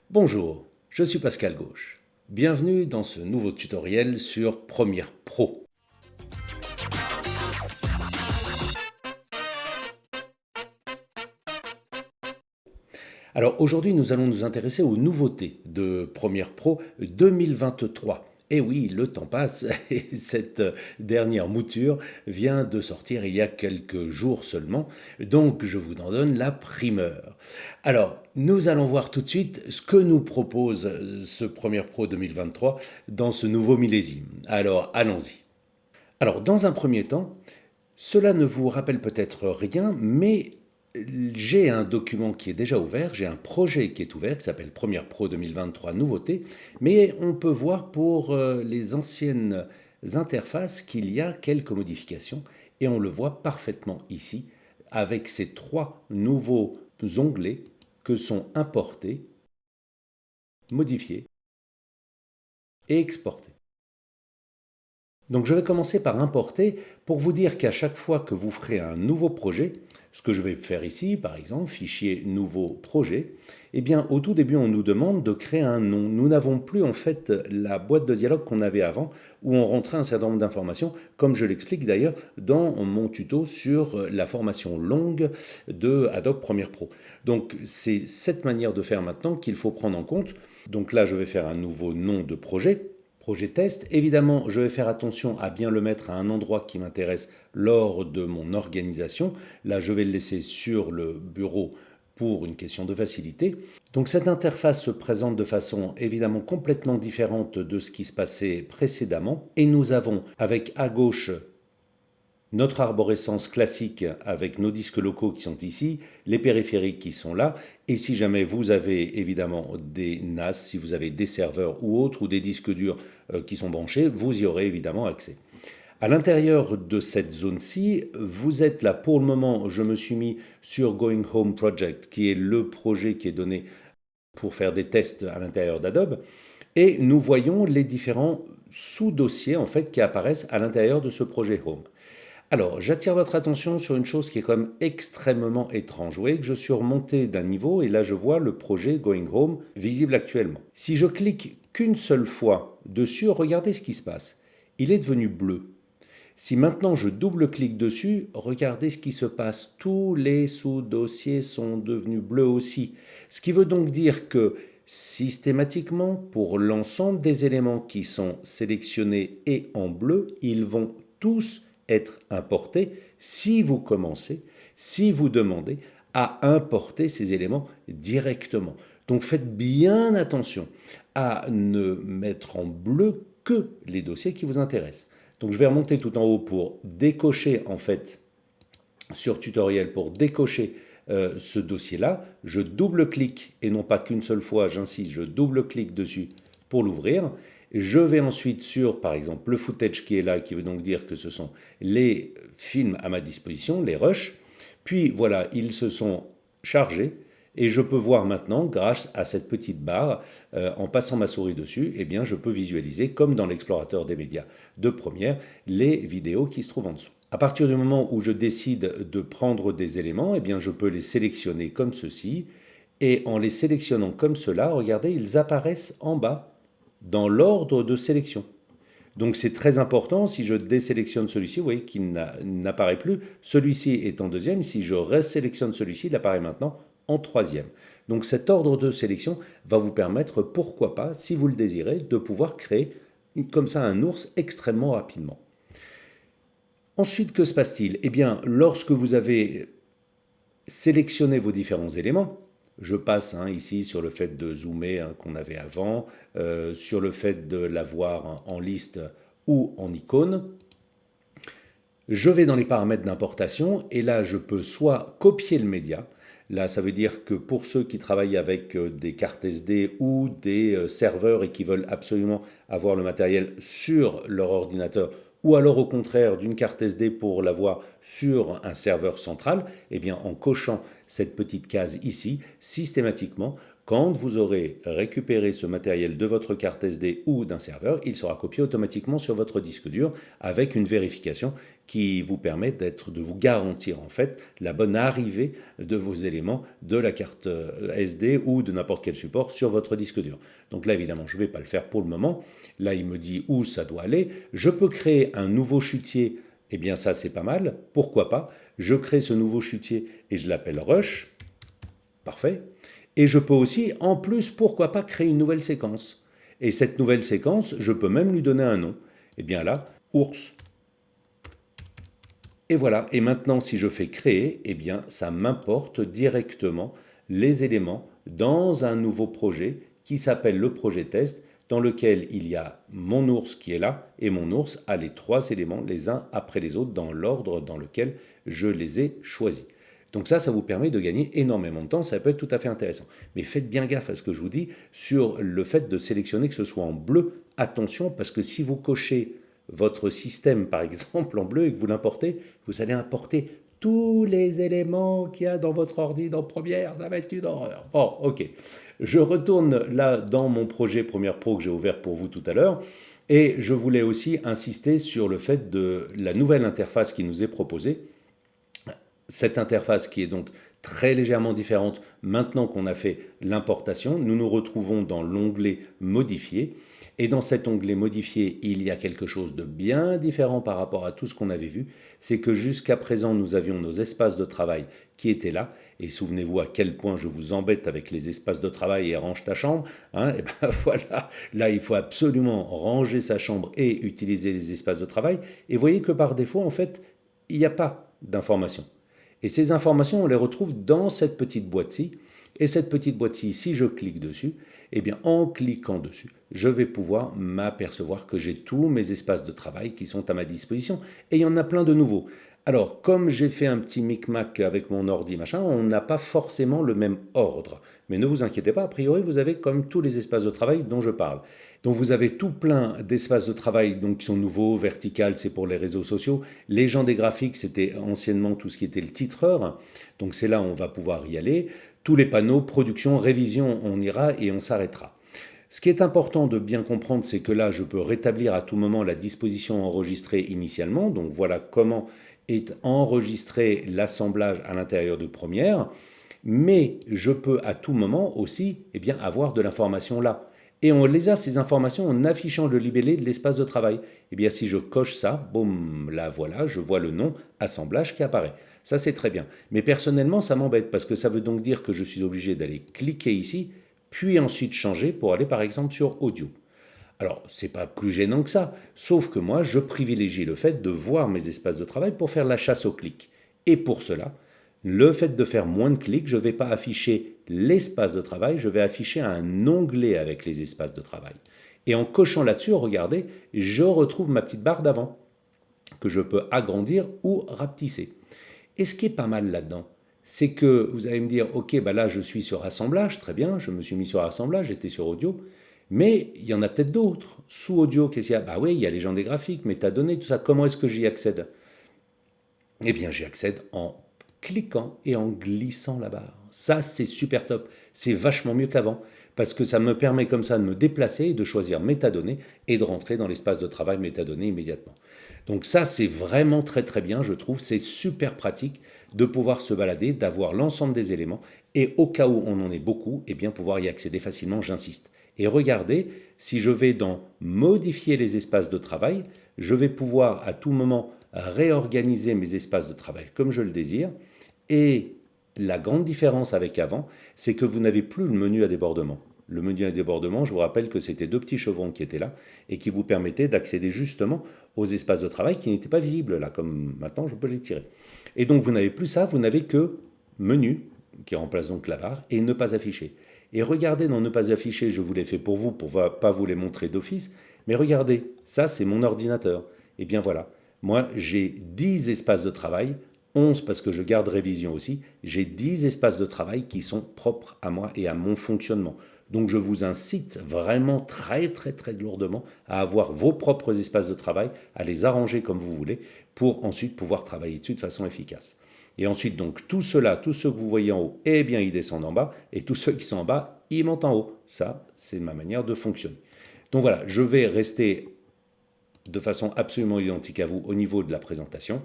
Bonjour, je suis Pascal Gauche. Bienvenue dans ce nouveau tutoriel sur Premiere Pro. Alors aujourd'hui, nous allons nous intéresser aux nouveautés de Premiere Pro 2023. Et oui, le temps passe et cette dernière mouture vient de sortir il y a quelques jours seulement, donc je vous en donne la primeur. Alors, nous allons voir tout de suite ce que nous propose ce Premiere Pro 2023 dans ce nouveau millésime. Alors, allons-y. Alors, dans un premier temps, cela ne vous rappelle peut-être rien, mais j'ai un document qui est déjà ouvert, j'ai un projet qui est ouvert, qui s'appelle Premiere Pro 2023 Nouveautés, mais on peut voir pour les anciennes interfaces qu'il y a quelques modifications, et on le voit parfaitement ici, avec ces trois nouveaux onglets que sont importés, modifiés et exportés. Donc je vais commencer par importer pour vous dire qu'à chaque fois que vous ferez un nouveau projet, ce que je vais faire ici, par exemple, fichier nouveau projet, eh bien au tout début on nous demande de créer un nom. Nous n'avons plus en fait la boîte de dialogue qu'on avait avant où on rentrait un certain nombre d'informations, comme je l'explique d'ailleurs dans mon tuto sur la formation longue de Adobe Premiere Pro. Donc c'est cette manière de faire maintenant qu'il faut prendre en compte. Donc là je vais faire un nouveau nom de projet. Projet test. Évidemment, je vais faire attention à bien le mettre à un endroit qui m'intéresse lors de mon organisation. Là, je vais le laisser sur le bureau pour une question de facilité. Donc cette interface se présente de façon évidemment complètement différente de ce qui se passait précédemment. Et nous avons avec à gauche notre arborescence classique avec nos disques locaux qui sont ici, les périphériques qui sont là, et si jamais vous avez évidemment des NAS, si vous avez des serveurs ou autres, ou des disques durs qui sont branchés, vous y aurez évidemment accès. À l'intérieur de cette zone-ci, vous êtes là pour le moment, je me suis mis sur Going Home Project, qui est le projet qui est donné pour faire des tests à l'intérieur d'Adobe, et nous voyons les différents sous-dossiers en fait qui apparaissent à l'intérieur de ce projet Home. Alors, j'attire votre attention sur une chose qui est quand même extrêmement étrange. Vous voyez que je suis remonté d'un niveau et là je vois le projet Going Home visible actuellement. Si je clique qu'une seule fois dessus, regardez ce qui se passe. Il est devenu bleu. Si maintenant je double-clique dessus, regardez ce qui se passe. Tous les sous-dossiers sont devenus bleus aussi. Ce qui veut donc dire que systématiquement, pour l'ensemble des éléments qui sont sélectionnés et en bleu, ils vont tous être importés si vous commencez, si vous demandez à importer ces éléments directement. Donc faites bien attention à ne mettre en bleu que les dossiers qui vous intéressent. Donc je vais remonter tout en haut pour décocher en fait sur tutoriel pour décocher ce dossier-là. Je double-clique et non pas qu'une seule fois, j'insiste, je double-clique dessus pour l'ouvrir. Je vais ensuite sur, par exemple, le footage qui est là, qui veut donc dire que ce sont les films à ma disposition, les rushs. Puis voilà, ils se sont chargés et je peux voir maintenant, grâce à cette petite barre, en passant ma souris dessus, eh bien, je peux visualiser, comme dans l'explorateur des médias de Premiere, les vidéos qui se trouvent en dessous. À partir du moment où je décide de prendre des éléments, eh bien, je peux les sélectionner comme ceci. Et en les sélectionnant comme cela, regardez, ils apparaissent en bas dans l'ordre de sélection. Donc c'est très important, si je désélectionne celui-ci, vous voyez qu'il n'apparaît plus. Celui-ci est en deuxième, si je resélectionne celui-ci, il apparaît maintenant en troisième. Donc cet ordre de sélection va vous permettre, pourquoi pas, si vous le désirez, de pouvoir créer comme ça un ours extrêmement rapidement. Ensuite, que se passe-t-il? Eh bien, lorsque vous avez sélectionné vos différents éléments, je passe ici sur le fait de zoomer qu'on avait avant, sur le fait de l'avoir en liste ou en icône. Je vais dans les paramètres d'importation et là je peux soit copier le média. Là ça veut dire que pour ceux qui travaillent avec des cartes SD ou des serveurs et qui veulent absolument avoir le matériel sur leur ordinateur, ou alors au contraire d'une carte SD pour l'avoir sur un serveur central, eh bien en cochant cette petite case ici, systématiquement, quand vous aurez récupéré ce matériel de votre carte SD ou d'un serveur, il sera copié automatiquement sur votre disque dur avec une vérification qui vous permet de vous garantir en fait la bonne arrivée de vos éléments de la carte SD ou de n'importe quel support sur votre disque dur. Donc là évidemment je ne vais pas le faire pour le moment. Là il me dit où ça doit aller. Je peux créer un nouveau chutier. Eh bien ça c'est pas mal. Pourquoi pas? Je crée ce nouveau chutier et je l'appelle Rush. Parfait. Et je peux aussi, en plus, pourquoi pas créer une nouvelle séquence. Et cette nouvelle séquence, je peux même lui donner un nom. Et bien là, ours. Et voilà. Et maintenant, si je fais créer, eh bien, ça m'importe directement les éléments dans un nouveau projet qui s'appelle le projet test, dans lequel il y a mon ours qui est là, et mon ours a les 3 éléments les uns après les autres dans l'ordre dans lequel je les ai choisis. Donc ça vous permet de gagner énormément de temps, ça peut être tout à fait intéressant. Mais faites bien gaffe à ce que je vous dis sur le fait de sélectionner que ce soit en bleu. Attention, parce que si vous cochez votre système, par exemple, en bleu et que vous l'importez, vous allez importer tous les éléments qu'il y a dans votre ordi dans Première, ça va être une horreur. Bon, ok. Je retourne là dans mon projet Premiere Pro que j'ai ouvert pour vous tout à l'heure. Et je voulais aussi insister sur le fait de la nouvelle interface qui nous est proposée. Cette interface qui est donc très légèrement différente maintenant qu'on a fait l'importation, nous nous retrouvons dans l'onglet Modifier. Et dans cet onglet Modifier, il y a quelque chose de bien différent par rapport à tout ce qu'on avait vu. C'est que jusqu'à présent, nous avions nos espaces de travail qui étaient là. Et souvenez-vous à quel point je vous embête avec les espaces de travail et range ta chambre. Hein, et ben voilà, là il faut absolument ranger sa chambre et utiliser les espaces de travail. Et vous voyez que par défaut, en fait, il n'y a pas d'informations. Et ces informations, on les retrouve dans cette petite boîte-ci. Et cette petite boîte-ci, si je clique dessus, eh bien, en cliquant dessus, je vais pouvoir m'apercevoir que j'ai tous mes espaces de travail qui sont à ma disposition. Et il y en a plein de nouveaux. Alors, comme j'ai fait un petit micmac avec mon ordi, machin, on n'a pas forcément le même ordre. Mais ne vous inquiétez pas, a priori, vous avez comme tous les espaces de travail dont je parle. Donc vous avez tout plein d'espaces de travail donc, qui sont nouveaux, vertical, c'est pour les réseaux sociaux. Les gens des graphiques, c'était anciennement tout ce qui était le titreur. Donc c'est là où on va pouvoir y aller. Tous les panneaux, production, révision, on ira et on s'arrêtera. Ce qui est important de bien comprendre, c'est que là, je peux rétablir à tout moment la disposition enregistrée initialement. Donc voilà comment est enregistré l'assemblage à l'intérieur de Première. Mais je peux à tout moment aussi avoir de l'information là. Et on les a, ces informations, en affichant le libellé de l'espace de travail. Eh bien, si je coche ça, boum, là, voilà, je vois le nom assemblage qui apparaît. Ça, c'est très bien. Mais personnellement, ça m'embête parce que ça veut donc dire que je suis obligé d'aller cliquer ici, puis ensuite changer pour aller, par exemple, sur audio. Alors, c'est pas plus gênant que ça, sauf que moi, je privilégie le fait de voir mes espaces de travail pour faire la chasse aux clics. Et pour cela, le fait de faire moins de clics, je ne vais pas afficher l'espace de travail, je vais afficher un onglet avec les espaces de travail. Et en cochant là-dessus, regardez, je retrouve ma petite barre d'avant, que je peux agrandir ou rapetisser. Et ce qui est pas mal là-dedans, c'est que vous allez me dire, ok, bah là je suis sur assemblage, très bien, je me suis mis sur assemblage, j'étais sur audio, mais il y en a peut-être d'autres. Sous audio, qu'est-ce qu'il y a? Bah oui, il y a les gens des graphiques, métadonnées, tout ça. Comment est-ce que j'y accède? Eh bien, j'y accède en cliquant et en glissant la barre. Ça, c'est super top. C'est vachement mieux qu'avant parce que ça me permet comme ça de me déplacer et de choisir métadonnées et de rentrer dans l'espace de travail métadonnées immédiatement. Donc ça, c'est vraiment très très bien, je trouve. C'est super pratique de pouvoir se balader, d'avoir l'ensemble des éléments et au cas où on en ait beaucoup, eh bien pouvoir y accéder facilement, j'insiste. Et regardez, si je vais dans modifier les espaces de travail, je vais pouvoir à tout moment réorganiser mes espaces de travail comme je le désire. Et la grande différence avec avant, c'est que vous n'avez plus le menu à débordement. Le menu à débordement, je vous rappelle que c'était 2 petits chevrons qui étaient là et qui vous permettaient d'accéder justement aux espaces de travail qui n'étaient pas visibles là, comme maintenant je peux les tirer. Et donc vous n'avez plus ça, vous n'avez que menu qui remplace donc la barre et ne pas afficher. Et regardez dans ne pas afficher, je vous l'ai fait pour vous, pour ne pas vous les montrer d'office, mais regardez, ça c'est mon ordinateur. Et bien voilà, moi j'ai 10 espaces de travail, 11 parce que je garde révision aussi, j'ai 10 espaces de travail qui sont propres à moi et à mon fonctionnement. Donc je vous incite vraiment très très très lourdement à avoir vos propres espaces de travail, à les arranger comme vous voulez pour ensuite pouvoir travailler dessus de façon efficace. Et ensuite, donc, tout cela, tous ceux que vous voyez en haut, eh bien, ils descendent en bas. Et tous ceux qui sont en bas, ils montent en haut. Ça, c'est ma manière de fonctionner. Donc voilà, je vais rester de façon absolument identique à vous au niveau de la présentation.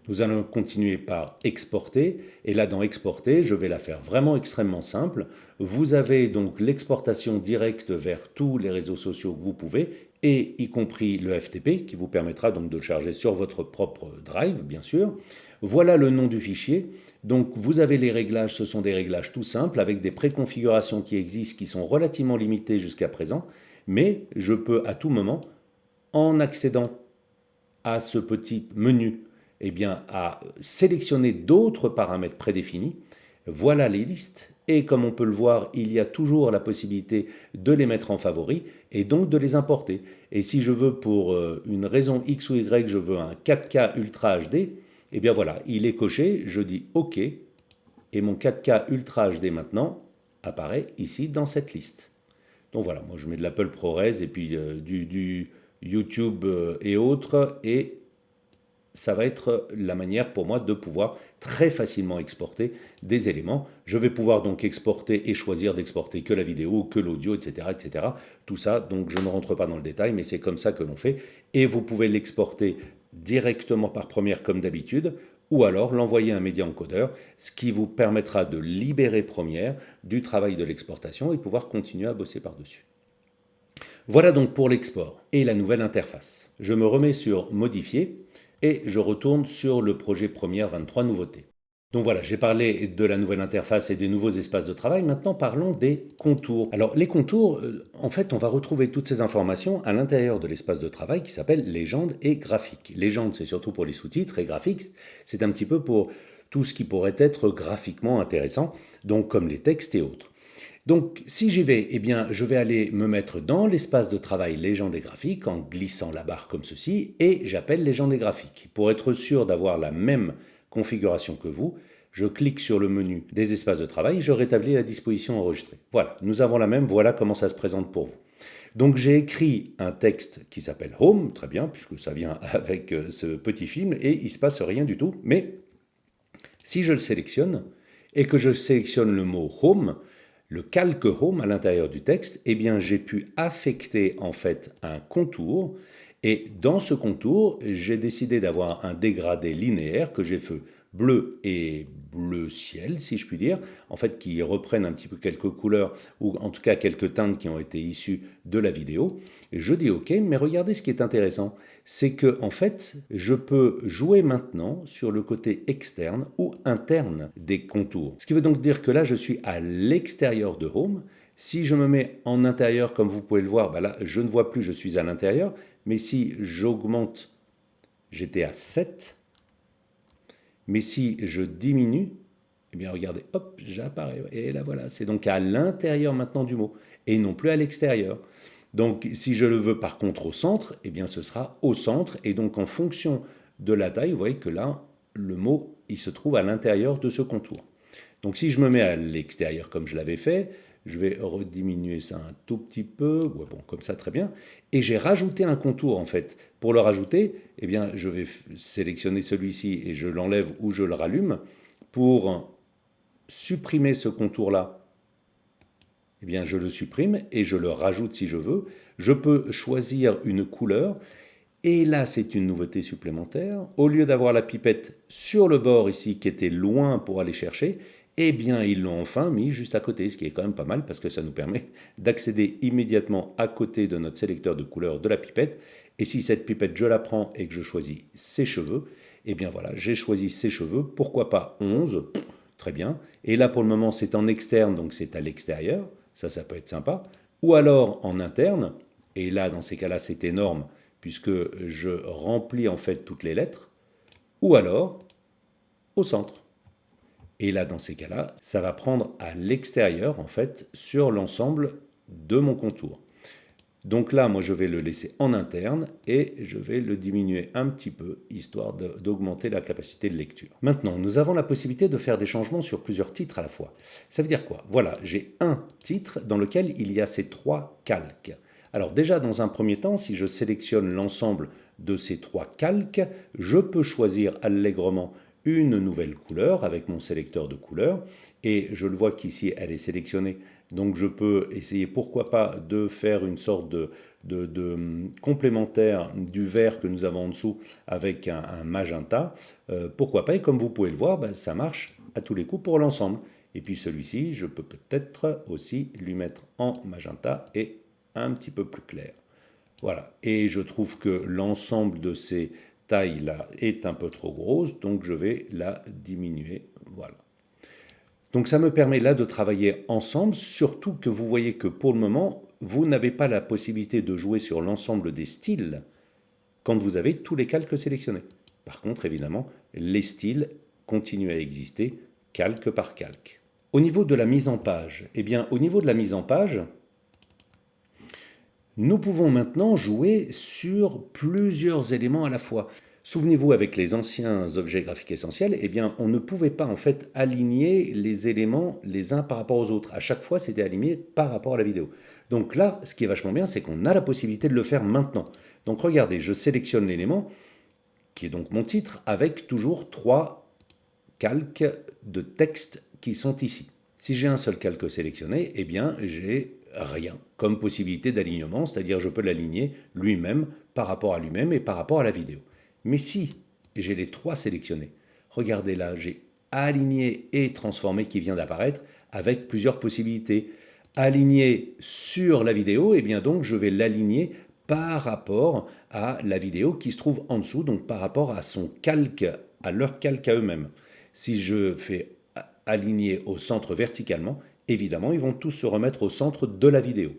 Nous allons continuer par exporter. Et là, dans exporter, je vais la faire vraiment extrêmement simple. Vous avez donc l'exportation directe vers tous les réseaux sociaux que vous pouvez, et y compris le FTP, qui vous permettra donc de le charger sur votre propre drive, bien sûr. Voilà le nom du fichier. Donc vous avez les réglages, ce sont des réglages tout simples, avec des préconfigurations qui existent, qui sont relativement limitées jusqu'à présent, mais je peux à tout moment, en accédant à ce petit menu, eh bien, à sélectionner d'autres paramètres prédéfinis. Voilà les listes. Et comme on peut le voir, il y a toujours la possibilité de les mettre en favori et donc de les importer. Et si je veux, pour une raison X ou Y, je veux un 4K Ultra HD, eh bien voilà, il est coché, je dis OK, et mon 4K Ultra HD maintenant apparaît ici dans cette liste. Donc voilà, moi je mets de l'Apple ProRes et puis du YouTube et autres, et ça va être la manière pour moi de pouvoir très facilement exporter des éléments. Je vais pouvoir donc exporter et choisir d'exporter que la vidéo, que l'audio, etc., etc. Tout ça, donc je ne rentre pas dans le détail, mais c'est comme ça que l'on fait. Et vous pouvez l'exporter directement par Premiere comme d'habitude, ou alors l'envoyer à un média encodeur, ce qui vous permettra de libérer Premiere du travail de l'exportation et pouvoir continuer à bosser par-dessus. Voilà donc pour l'export et la nouvelle interface. Je me remets sur Modifier et je retourne sur le projet Premiere 23 nouveautés. Donc voilà, j'ai parlé de la nouvelle interface et des nouveaux espaces de travail. Maintenant, parlons des contours. Alors les contours, en fait, on va retrouver toutes ces informations à l'intérieur de l'espace de travail qui s'appelle Légende et Graphique. Légende, c'est surtout pour les sous-titres, et Graphique, c'est un petit peu pour tout ce qui pourrait être graphiquement intéressant, donc comme les textes et autres. Donc, si j'y vais, eh bien, je vais aller me mettre dans l'espace de travail Légende et Graphique en glissant la barre comme ceci, et j'appelle Légende et Graphique. Pour être sûr d'avoir la même configuration que vous, je clique sur le menu des espaces de travail, je rétablis la disposition enregistrée. Voilà, nous avons la même, voilà comment ça se présente pour vous. Donc j'ai écrit un texte qui s'appelle Home, très bien, puisque ça vient avec ce petit film, et il ne se passe rien du tout, mais si je le sélectionne, et que je sélectionne le mot Home, le calque Home à l'intérieur du texte, eh bien j'ai pu affecter en fait un contour, et dans ce contour, j'ai décidé d'avoir un dégradé linéaire que j'ai fait bleu et bleu ciel, si je puis dire, en fait qui reprennent un petit peu quelques couleurs, ou en tout cas quelques teintes qui ont été issues de la vidéo. Et je dis OK, mais regardez ce qui est intéressant, c'est que en fait, je peux jouer maintenant sur le côté externe ou interne des contours. Ce qui veut donc dire que là, je suis à l'extérieur de Home. Si je me mets en intérieur, comme vous pouvez le voir, bah là, je ne vois plus, je suis à l'intérieur. Mais si j'augmente, j'étais à 7. Mais si je diminue, eh bien regardez, hop, j'apparais. Et là voilà, c'est donc à l'intérieur maintenant du mot, et non plus à l'extérieur. Donc si je le veux par contre au centre, eh bien ce sera au centre, et donc en fonction de la taille, vous voyez que là, le mot, il se trouve à l'intérieur de ce contour. Donc si je me mets à l'extérieur comme je l'avais fait, je vais rediminuer ça un tout petit peu, ouais, bon, comme ça très bien, et j'ai rajouté un contour en fait. Pour le rajouter, eh bien, je vais sélectionner celui-ci et je l'enlève ou je le rallume. Pour supprimer ce contour-là, eh bien, je le supprime et je le rajoute si je veux. Je peux choisir une couleur. Et là, c'est une nouveauté supplémentaire. Au lieu d'avoir la pipette sur le bord ici, qui était loin pour aller chercher, eh bien, ils l'ont enfin mis juste à côté, ce qui est quand même pas mal parce que ça nous permet d'accéder immédiatement à côté de notre sélecteur de couleurs de la pipette. Et si cette pipette, je la prends et que je choisis ses cheveux, eh bien voilà, j'ai choisi ses cheveux. Pourquoi pas 11? Très bien. Et là, pour le moment, c'est en externe, donc c'est à l'extérieur. Ça peut être sympa. Ou alors en interne. Et là, dans ces cas-là, c'est énorme puisque je remplis en fait toutes les lettres, ou alors au centre. Et là, dans ces cas-là, ça va prendre à l'extérieur, en fait, sur l'ensemble de mon contour. Donc là, moi, je vais le laisser en interne et je vais le diminuer un petit peu, histoire d'augmenter la capacité de lecture. Maintenant, nous avons la possibilité de faire des changements sur plusieurs titres à la fois. Ça veut dire quoi? Voilà, j'ai un titre dans lequel il y a ces 3 calques. Alors déjà, dans un premier temps, si je sélectionne l'ensemble de ces 3 calques, je peux choisir allègrement une nouvelle couleur avec mon sélecteur de couleurs et je le vois qu'ici elle est sélectionnée. Donc je peux essayer pourquoi pas de faire une sorte de complémentaire du vert que nous avons en dessous avec un magenta. Pourquoi pas, et comme vous pouvez le voir, bah, ça marche à tous les coups pour l'ensemble. Et puis celui-ci, je peux peut-être aussi lui mettre en magenta et un petit peu plus clair. Voilà, et je trouve que l'ensemble de ces tailles-là est un peu trop grosse, donc je vais la diminuer. Voilà. Donc ça me permet là de travailler ensemble, surtout que vous voyez que pour le moment, vous n'avez pas la possibilité de jouer sur l'ensemble des styles quand vous avez tous les calques sélectionnés. Par contre, évidemment, les styles continuent à exister calque par calque. Au niveau de la mise en page, eh bien, au niveau de la mise en page, nous pouvons maintenant jouer sur plusieurs éléments à la fois. Souvenez-vous, avec les anciens objets graphiques essentiels, eh bien, on ne pouvait pas en fait aligner les éléments les uns par rapport aux autres. À chaque fois, c'était aligné par rapport à la vidéo. Donc là, ce qui est vachement bien, c'est qu'on a la possibilité de le faire maintenant. Donc regardez, je sélectionne l'élément, qui est donc mon titre, avec toujours 3 calques de texte qui sont ici. Si j'ai un seul calque sélectionné, eh bien, j'ai rien comme possibilité d'alignement, c'est-à-dire je peux l'aligner lui-même par rapport à lui-même et par rapport à la vidéo. Mais si j'ai les 3 sélectionnés, regardez là, j'ai aligné et transformé qui vient d'apparaître avec plusieurs possibilités. Aligné sur la vidéo, et bien donc je vais l'aligner par rapport à la vidéo qui se trouve en dessous, donc par rapport à son calque, à leur calque à eux-mêmes. Si je fais aligner au centre verticalement, évidemment, ils vont tous se remettre au centre de la vidéo.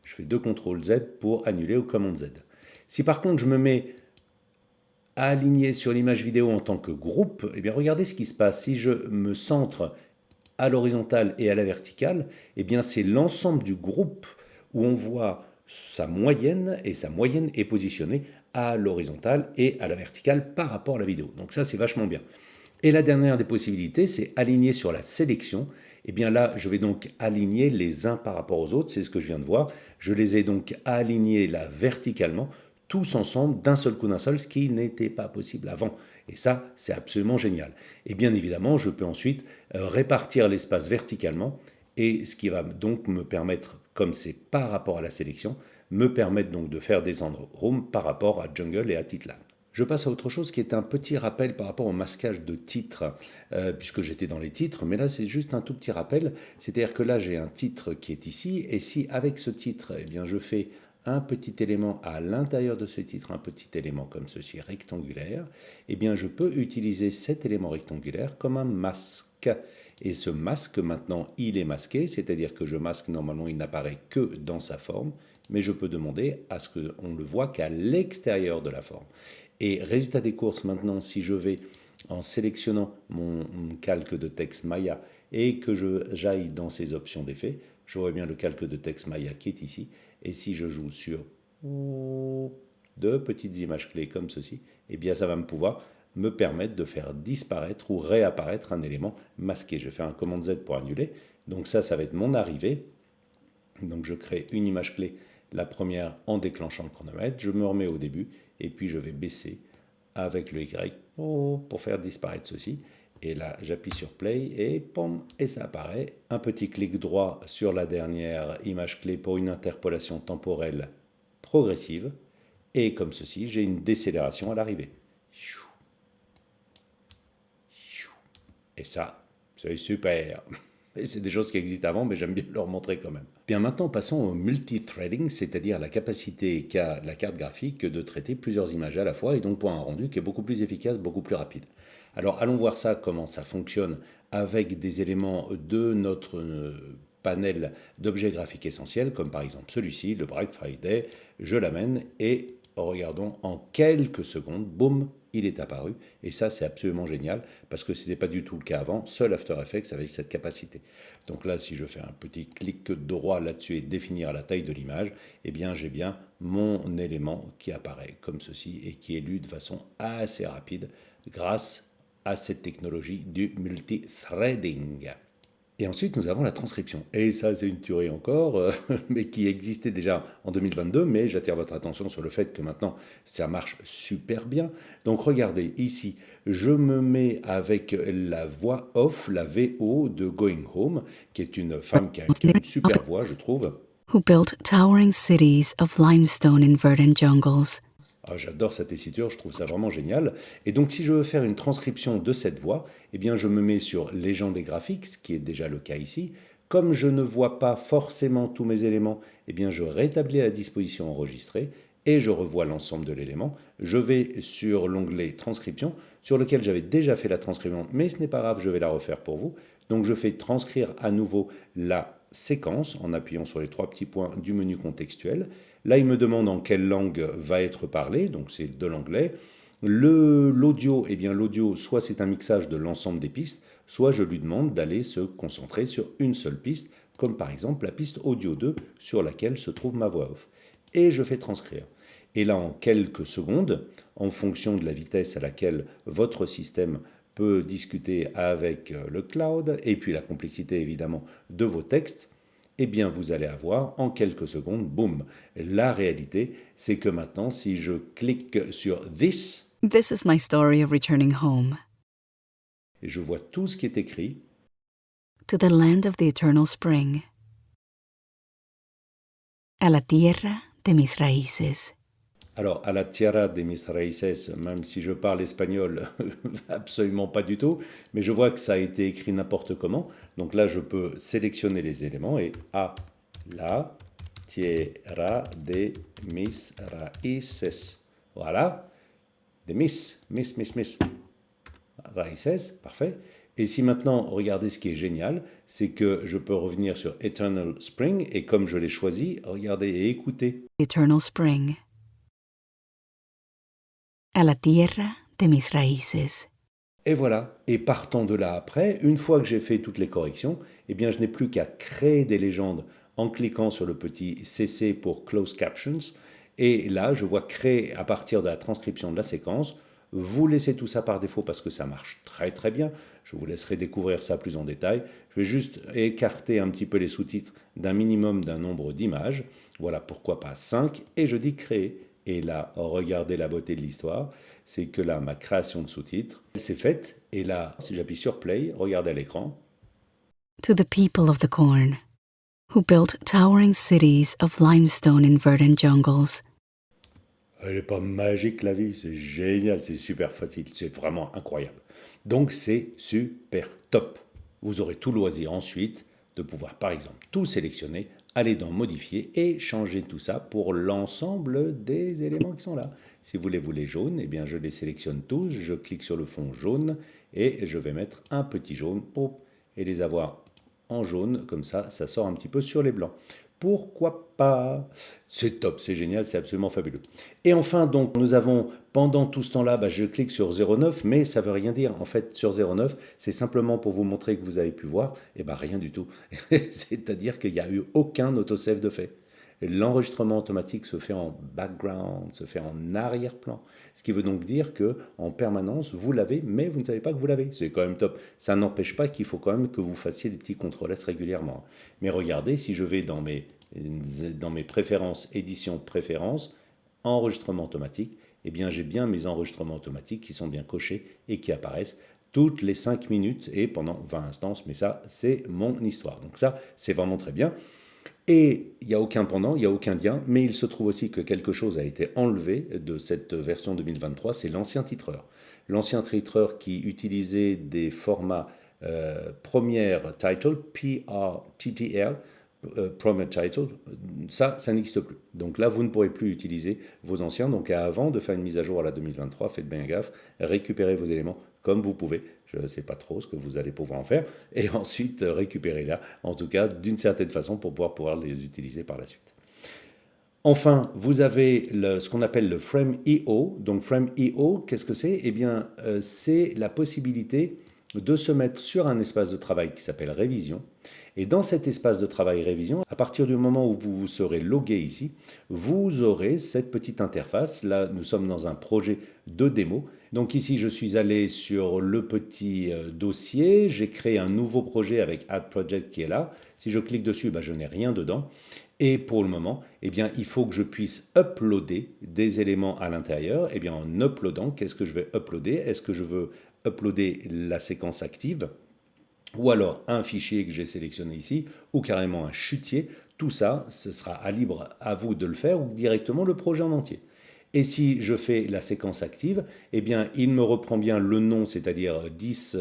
Je fais 2 CTRL Z pour annuler ou commande Z. Si par contre je me mets à aligner sur l'image vidéo en tant que groupe, eh bien regardez ce qui se passe. Si je me centre à l'horizontale et à la verticale, eh bien c'est l'ensemble du groupe où on voit sa moyenne, et sa moyenne est positionnée à l'horizontale et à la verticale par rapport à la vidéo. Donc ça, c'est vachement bien. Et la dernière des possibilités, c'est aligner sur la sélection. Et bien là, je vais donc aligner les uns par rapport aux autres, c'est ce que je viens de voir. Je les ai donc alignés là verticalement, tous ensemble, d'un seul coup d'un seul, ce qui n'était pas possible avant. Et ça, c'est absolument génial. Et bien évidemment, je peux ensuite répartir l'espace verticalement, et ce qui va donc me permettre, comme c'est par rapport à la sélection, me permettre donc de faire descendre Room par rapport à Jungle et à Titlan. Je passe à autre chose qui est un petit rappel par rapport au masquage de titres, puisque j'étais dans les titres, mais là c'est juste un tout petit rappel, c'est-à-dire que là j'ai un titre qui est ici, et si avec ce titre, eh bien, je fais un petit élément à l'intérieur de ce titre, un petit élément comme ceci rectangulaire, eh bien je peux utiliser cet élément rectangulaire comme un masque. Et ce masque maintenant il est masqué, c'est-à-dire que je masque normalement, il n'apparaît que dans sa forme, mais je peux demander à ce qu'on le voit qu'à l'extérieur de la forme. Et résultat des courses, maintenant, si je vais en sélectionnant mon calque de texte Maya et que j'aille dans ces options d'effet, j'aurai bien le calque de texte Maya qui est ici. Et si je joue sur 2 petites images clés comme ceci, eh bien ça va me pouvoir me permettre de faire disparaître ou réapparaître un élément masqué. Je vais faire un commande Z pour annuler. Donc ça va être mon arrivée. Donc je crée une image clé, la première en déclenchant le chronomètre, je me remets au début et puis je vais baisser avec le Y pour faire disparaître ceci. Et là j'appuie sur play et pom, et ça apparaît. Un petit clic droit sur la dernière image clé pour une interpolation temporelle progressive. Et comme ceci, j'ai une décélération à l'arrivée. Et ça, c'est super. Et c'est des choses qui existent avant, mais j'aime bien leur montrer quand même. Bien, maintenant, passons au multithreading, c'est-à-dire la capacité qu'a la carte graphique de traiter plusieurs images à la fois, et donc pour un rendu qui est beaucoup plus efficace, beaucoup plus rapide. Alors, allons voir ça, comment ça fonctionne avec des éléments de notre panel d'objets graphiques essentiels, comme par exemple celui-ci, le Black Friday. Je l'amène et regardons en quelques secondes, boum, il est apparu. Et ça, c'est absolument génial parce que ce n'était pas du tout le cas avant. Seul After Effects avait cette capacité. Donc là, si je fais un petit clic droit là-dessus et définir la taille de l'image, eh bien, j'ai bien mon élément qui apparaît comme ceci et qui est lu de façon assez rapide grâce à cette technologie du multithreading. Et ensuite, nous avons la transcription. Et ça, c'est une tuerie encore, mais qui existait déjà en 2022, mais j'attire votre attention sur le fait que maintenant, ça marche super bien. Donc regardez, ici, je me mets avec la voix off, la VO de Going Home, qui est une femme qui a une super voix, je trouve. Who built towering cities of limestone in verdant jungles. Ah, j'adore sa tessiture, je trouve ça vraiment génial. Et donc, si je veux faire une transcription de cette voix, eh bien, je me mets sur Légende et graphiques, ce qui est déjà le cas ici. Comme je ne vois pas forcément tous mes éléments, eh bien, je rétablis la disposition enregistrée et je revois l'ensemble de l'élément. Je vais sur l'onglet transcription, sur lequel j'avais déjà fait la transcription, mais ce n'est pas grave, je vais la refaire pour vous. Donc, je fais transcrire à nouveau la séquence en appuyant sur les trois petits points du menu contextuel. Là, il me demande en quelle langue va être parlé, donc c'est de l'anglais. L'audio, eh bien l'audio, soit c'est un mixage de l'ensemble des pistes, soit je lui demande d'aller se concentrer sur une seule piste, comme par exemple la piste audio 2 sur laquelle se trouve ma voix off. Et je fais transcrire. Et là, en quelques secondes, en fonction de la vitesse à laquelle votre système peut discuter avec le cloud, et puis la complexité évidemment de vos textes, eh bien vous allez avoir en quelques secondes, boum. La réalité, c'est que maintenant, si je clique sur This, This is my story of returning home, et je vois tout ce qui est écrit, to the land of the eternal spring, a la tierra de mis raíces. alors à la tierra de mis raíces, même si je parle espagnol, absolument pas du tout, mais je vois que ça a été écrit n'importe comment. Donc là, je peux sélectionner les éléments et à la tierra de mis raíces. Voilà, de mis raíces, parfait. Et si maintenant, regardez ce qui est génial, c'est que je peux revenir sur Eternal Spring et comme je l'ai choisi, regardez et écoutez. Eternal spring, a la tierra de mis raíces. Et voilà. Et partant de là après, une fois que j'ai fait toutes les corrections, eh bien je n'ai plus qu'à créer des légendes en cliquant sur le petit CC pour Close Captions. Et là, je vois créer à partir de la transcription de la séquence. Vous laissez tout ça par défaut parce que ça marche très très bien. Je vous laisserai découvrir ça plus en détail. Je vais juste écarter un petit peu les sous-titres d'un minimum d'un nombre d'images. Voilà, pourquoi pas 5. Et je dis créer. Et là, regardez la beauté de l'histoire, c'est que là, ma création de sous-titres, c'est faite. Et là, si j'appuie sur Play, regardez à l'écran. To the people of the corn, who built towering cities of limestone in verdant jungles. Elle n'est pas magique la vie, c'est génial, c'est super facile, c'est vraiment incroyable. Donc c'est super top. Vous aurez tout loisir ensuite de pouvoir par exemple tout sélectionner, aller dans modifier et changer tout ça pour l'ensemble des éléments qui sont là. Si vous les voulez jaunes, eh bien je les sélectionne tous, je clique sur le fond jaune et je vais mettre un petit jaune et les avoir en jaune, comme ça sort un petit peu sur les blancs. Pourquoi pas? C'est top, c'est génial, c'est absolument fabuleux. Et enfin, donc, nous avons, pendant tout ce temps-là, je clique sur 09, mais ça ne veut rien dire. En fait, sur 09, c'est simplement pour vous montrer que vous avez pu voir, et rien du tout. C'est-à-dire qu'il n'y a eu aucun autosave de fait. L'enregistrement automatique se fait en background, se fait en arrière-plan. Ce qui veut donc dire que en permanence, vous l'avez, mais vous ne savez pas que vous l'avez. C'est quand même top. Ça n'empêche pas qu'il faut quand même que vous fassiez des petits contrôles régulièrement. Mais regardez, si je vais dans mes préférences, édition préférences, enregistrement automatique, eh bien j'ai bien mes enregistrements automatiques qui sont bien cochés et qui apparaissent toutes les 5 minutes et pendant 20 instances. Mais ça, c'est mon histoire. Donc ça, c'est vraiment très bien. Et il n'y a aucun pendant, il n'y a aucun lien, mais il se trouve aussi que quelque chose a été enlevé de cette version 2023, c'est l'ancien titreur. L'ancien titreur qui utilisait des formats première title, PRTTL, Premier Title, ça n'existe plus. Donc là, vous ne pourrez plus utiliser vos anciens. Donc avant de faire une mise à jour à la 2023, faites bien gaffe, récupérez vos éléments comme vous pouvez. Je ne sais pas trop ce que vous allez pouvoir en faire. Et ensuite, récupérez-la, en tout cas, d'une certaine façon, pour pouvoir les utiliser par la suite. Enfin, vous avez ce qu'on appelle le Frame.io. Donc Frame.io, qu'est-ce que c'est? Eh bien, c'est la possibilité de se mettre sur un espace de travail qui s'appelle Révision Et dans cet espace de travail révision, à partir du moment où vous vous serez logué ici, vous aurez cette petite interface. Là, nous sommes dans un projet de démo. Donc ici, je suis allé sur le petit dossier, j'ai créé un nouveau projet avec Add Project qui est là. Si je clique dessus, je n'ai rien dedans. Et pour le moment, il faut que je puisse uploader des éléments à l'intérieur. En uploadant, qu'est-ce que je vais uploader? Est-ce que je veux uploader la séquence active ou alors un fichier que j'ai sélectionné ici, ou carrément un chutier? Tout ça, ce sera libre à vous de le faire, ou directement le projet en entier. Et si je fais la séquence active, il me reprend bien le nom, c'est-à-dire 10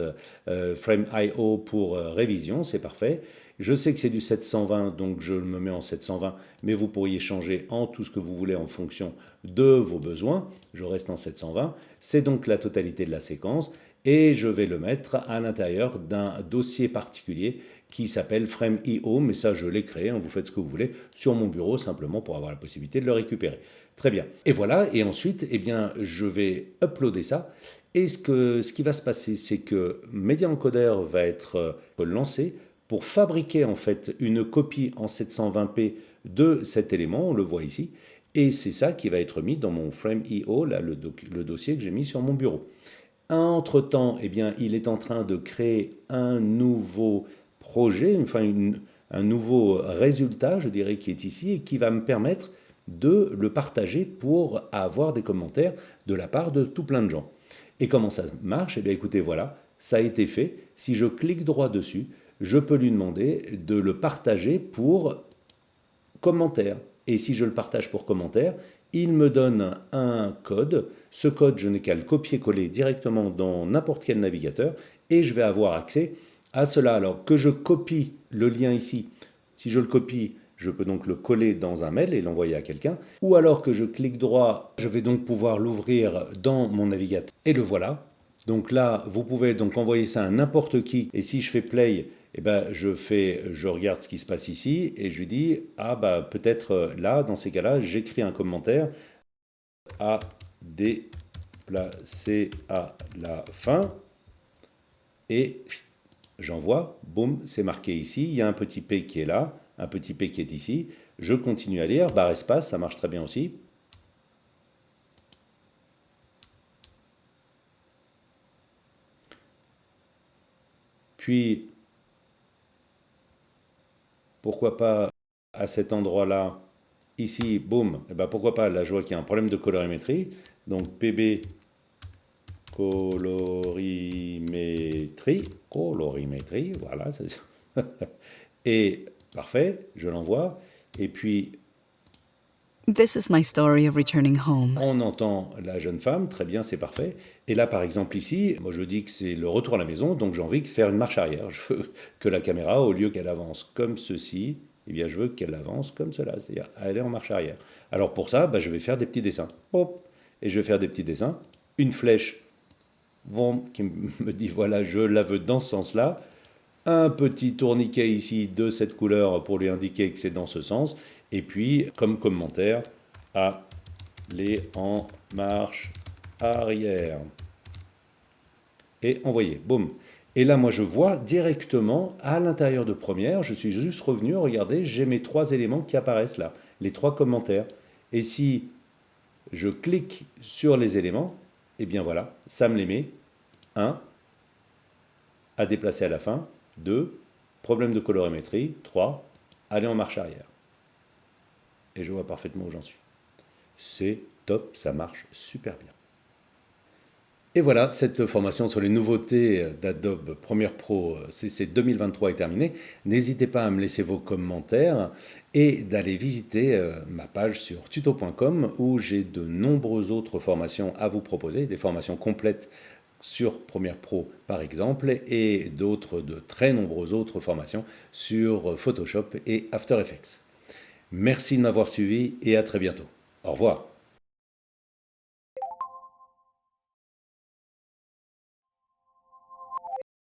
frame.io pour révision, c'est parfait. Je sais que c'est du 720, donc je me mets en 720, mais vous pourriez changer en tout ce que vous voulez en fonction de vos besoins. Je reste en 720. C'est donc la totalité de la séquence et je vais le mettre à l'intérieur d'un dossier particulier qui s'appelle Frame.io, mais ça je l'ai créé, vous faites ce que vous voulez, sur mon bureau simplement pour avoir la possibilité de le récupérer. Très bien. Et voilà, et ensuite, je vais uploader ça. Et ce qui va se passer, c'est que Media Encoder va être lancé pour fabriquer en fait une copie en 720p de cet élément, on le voit ici, et c'est ça qui va être mis dans mon Frame.io, là, le dossier que j'ai mis sur mon bureau. Entre-temps, il est en train de créer un nouveau projet, un nouveau résultat, je dirais, qui est ici et qui va me permettre de le partager pour avoir des commentaires de la part de tout plein de gens. Et comment ça marche? Écoutez, voilà, ça a été fait. Si je clique droit dessus, je peux lui demander de le partager pour commentaire. Et si je le partage pour commentaire, il me donne un code. Ce code, je n'ai qu'à le copier-coller directement dans n'importe quel navigateur et je vais avoir accès à cela. Alors que je copie le lien ici, si je le copie, je peux donc le coller dans un mail et l'envoyer à quelqu'un. Ou alors que je clique droit, je vais donc pouvoir l'ouvrir dans mon navigateur. Et le voilà. Donc là, vous pouvez donc envoyer ça à n'importe qui. Et si je fais play, je regarde ce qui se passe ici et je lui dis, peut-être là, dans ces cas-là, j'écris un commentaire à déplacer à la fin et j'envoie, boum, c'est marqué ici, il y a un petit P qui est là, un petit P qui est ici, je continue à lire, barre espace, ça marche très bien aussi. Puis, pourquoi pas à cet endroit-là, ici, boum, pourquoi pas, là je vois qu'il y a un problème de colorimétrie, donc PB colorimétrie, voilà, et parfait, je l'envoie, et puis This is my story of returning home. on entend la jeune femme, très bien, c'est parfait. Et là, par exemple, ici, moi je dis que c'est le retour à la maison, donc j'ai envie de faire une marche arrière. Je veux que la caméra, au lieu qu'elle avance comme ceci, je veux qu'elle avance comme cela, c'est-à-dire aller en marche arrière. Alors pour ça, je vais faire des petits dessins. Hop, et je vais faire des petits dessins. Une flèche qui me dit, voilà, je la veux dans ce sens-là. Un petit tourniquet ici de cette couleur pour lui indiquer que c'est dans ce sens. Et puis, comme commentaire, aller en marche arrière. Et envoyer, boum. Et là, moi, je vois directement à l'intérieur de Première, je suis juste revenu, regardez, j'ai mes 3 éléments qui apparaissent là, les 3 commentaires. Et si je clique sur les éléments, voilà, ça me les met. 1, à déplacer à la fin. 2, problème de colorimétrie. 3, aller en marche arrière. Et je vois parfaitement où j'en suis. C'est top, ça marche super bien. Et voilà, cette formation sur les nouveautés d'Adobe Premiere Pro CC 2023 est terminée. N'hésitez pas à me laisser vos commentaires et d'aller visiter ma page sur tuto.com où j'ai de nombreuses autres formations à vous proposer, des formations complètes sur Premiere Pro par exemple et de très nombreuses autres formations sur Photoshop et After Effects. Merci de m'avoir suivi et à très bientôt. Au revoir.